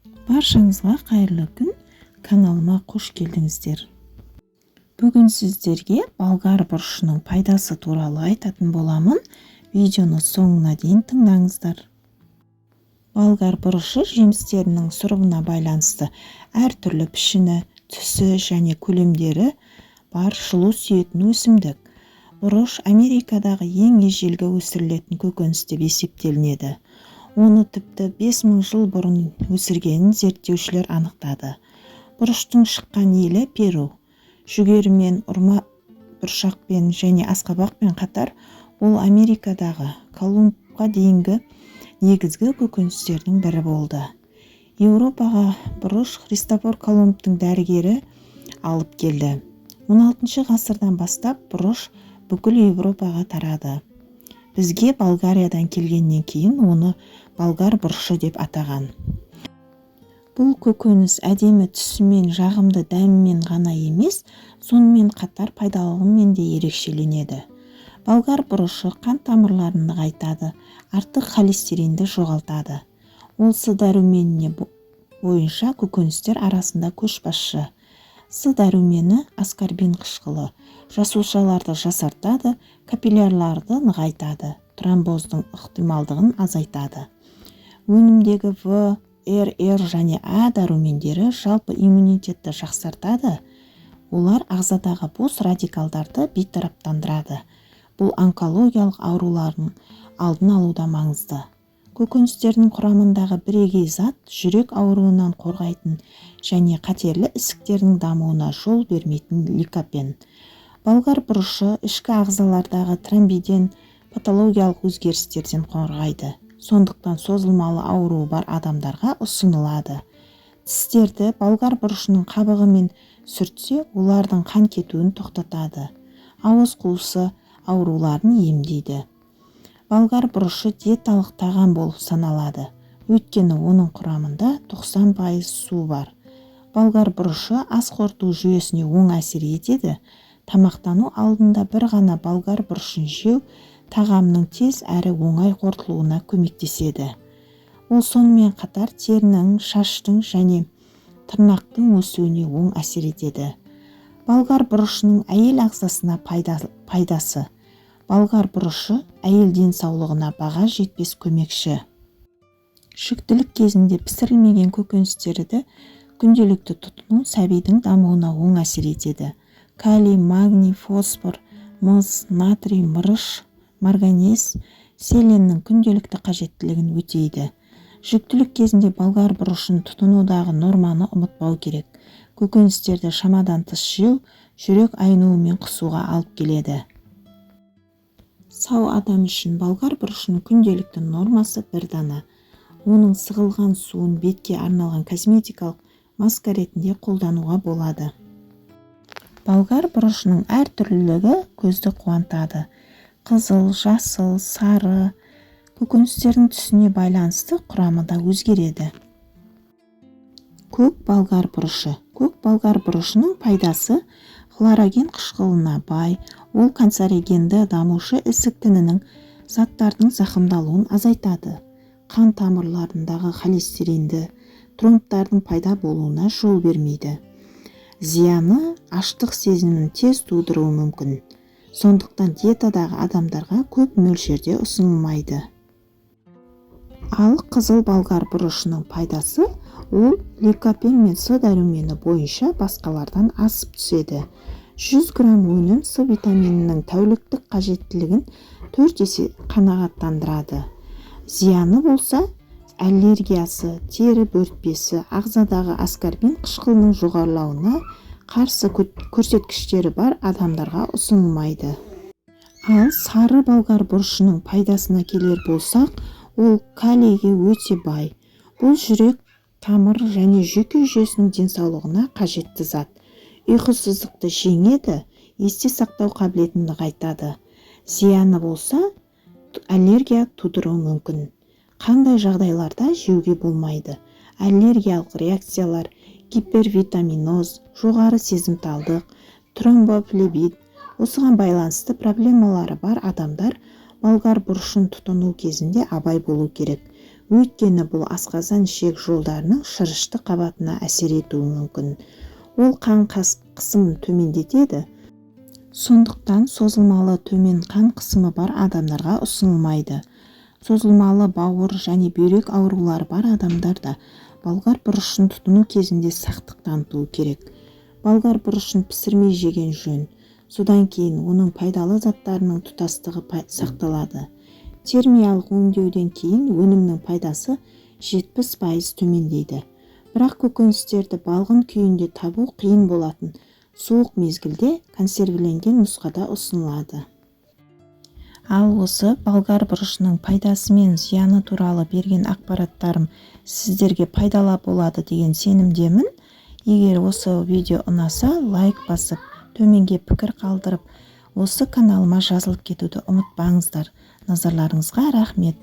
Баршаңызға қайырлы күн, каналыма қош келдіңіздер. Бүгін сіздерге болгар бұрышының пайдасы туралы айтатын боламын. Видеоны соңына дейін тыңдаңыздар. Болгар бұрышы жемістерінің сұрыбына байланысты әртүрлі пішіні, түсі және көлемдері бар жылу сүйетін өсімдік. Бұрыш Америкадағы ең ежелгі өсірілетін көкөніс деп есептелінеді. Оны тіпті 5000 жыл бұрын өсіргенін зерттеушілер анықтады. Бұрыштың шыққан елі Перу. Жүгерімен, ұрма бұршақпен және асқабақпен қатар ол Америкадағы Колумбқа дейінгі негізгі көкөністердің бірі болды. Еуропаға бұрыш Христофор Колумбтың дәрігері алып келді. 16 ғасырдан бастап бұрыш бүкіл Еуропаға тарады. Бізге Болгариядан келгеннен кейін оны болгар бұрышы деп атаған. Бұл көкөніс әдемі түсімен, жағымды дәмімен ғана емес, сонымен қатар пайдалылығымен де ерекшеленеді. Болгар бұрышы қан тамырларын нығайтады, артық холестеринді жоғалтады. Ол С дәрумені бойынша көкөністер арасында көшбасшы. С дәрумені аскорбин қышқылы, жасушаларды жасартады, капиллярларды нығайтады, тромбоздың ықтималдығын азайтады. Өнімдегі В, Р және А дәрумендері жалпы иммунитетті жақсартады. Олар ағзадағы бос радикалдарды бейтараптандырады. Бұл онкологиялық аурулардың алдын алуда маңызды. Көкөністердің құрамындағы бірегей зат жүрек ауруынан қорғайтын және қатерлі ісіктердің дамуына жол бермейтін ликопен. Болгар бұрышы ішкі ағзалардағы тромбиден, патологиялық өзгерістерден қорғайды. Сондықтан созылмалы ауруы бар адамдарға ұсынылады. Тістерді болгар бұрышының қабығымен сүртсе, олардың қан кетуін тоқтатады. Ауыз қуысы ауруларын емдейді. Болгар бұрышы диеталық тағам болып саналады, өйткені оның құрамында 90% су бар. Болгар бұрышы ас қорыту жүйесіне оң әсер етеді. Тамақтану алдында бір ғана болгар бұрышын жеу тағамның тез әрі оңай қорытылуына көмектеседі. Ол сонымен қатар терінің, шаштың және тырнақтың өсуіне оң әсер етеді. Болгар бұрышының әйел ағзасына пайдасы. Болгар бұрышы әйел денсаулығына баға жетпес көмекші. Жүктілік кезінде пісірілмеген көкөністерді күнделікті тұтыну сәбидің дамуына оң әсер етеді. Калий, магний, фосфор, мыс, натрий, мырыш, марганез, селеннің күнделікті қажеттілігін өтейді. Жүктілік кезінде болгар бұрышын тұтынудағы норманы ұмытпау керек. Көкөністерді шамадан тыс жеу жүрек айнуы мен құсуға алып келеді. Сау адам үшін болгар бұрышының күнделікті нормасы 1 дана. Оның сығылған суын бетке арналған косметикалық маска ретінде қолдануға болады. Болгар бұрышының әртүрлілігі көзді қуантады. Қызыл, жасыл, сары көкөністердің түсіне байланысты құрамы да өзгереді. Көк болгар бұрышы. Көк болгар бұрышының пайдасы хлороген қышқылына бай, ол канцерогенді дамушы ісік тінінің заттардың зақымдалуын азайтады. Қан тамырларындағы холестеринді, тромбтардың пайда болуына жол бермейді. Зияны аштық сезімін тез тудыруы мүмкін. Сондықтан диетадағы адамдарға көп мөлшерде ұсынылмайды. Ал қызыл болгар бұрышының пайдасы ол ликопен мен С дәрумені бойынша басқалардан асып түседі. 100 грамм өнім С витаминінің тәуліктік қажеттілігін 4 есе қанағаттандырады. Зияны болса, аллергиясы, тері бөртпесі, ағзадағы аскорбин қышқылының жоғарылауына қарсы көрсеткіштері бар адамдарға ұсынылмайды. Ал сары болгар бұрышының пайдасына келер болсақ, ол калийге өте бай. Бұл жүрек, тамыр және жүйке жүйесінің денсаулығына қажетті зат. Ұйқысыздықты жеңеді, есте сақтау қабілетін нығайтады. Зияны болса, аллергия тудыруы мүмкін. Қандай жағдайларда жеуге болмайды? Аллергиялық реакциялар, гипервитаминоз, жоғары сезімталдық, тромбофлебит. Осыған байланысты проблемалары бар адамдар болгар бұрышын тұтыну кезінде абай болу керек. Өйткені бұл асқазан ішек жолдарының шырышты қабатына әсер етуі мүмкін. Ол қан қысымын төмендетеді. Сондықтан созылмалы төмен қан қысымы бар адамдарға ұсынылмайды. Созылмалы бауыр және бүйрек аурулары бар адамдарда болгар бұрышын тұтыну кезінде сақтық таныту керек. Болгар бұрышын пісірмей жеген жөн. Содан кейін оның пайдалы заттарының тұтастығы сақталады. Термиялық өңдеуден кейін өнімнің пайдасы 70% төмендейді. Бірақ көкөністерді балғын күйінде табу қиын болатын суық мезгілде консервіленген нұсқада ұсынылады. Ал осы болгар бұрышының пайдасы мен зияны туралы берген ақпараттарым сіздерге пайдалы болады деген сенімдемін. Егер осы видео ұнаса, лайк басып, төменге пікір қалдырып, осы каналыма жазылып кетуді ұмытпаңыздар. Назарларыңызға рахмет.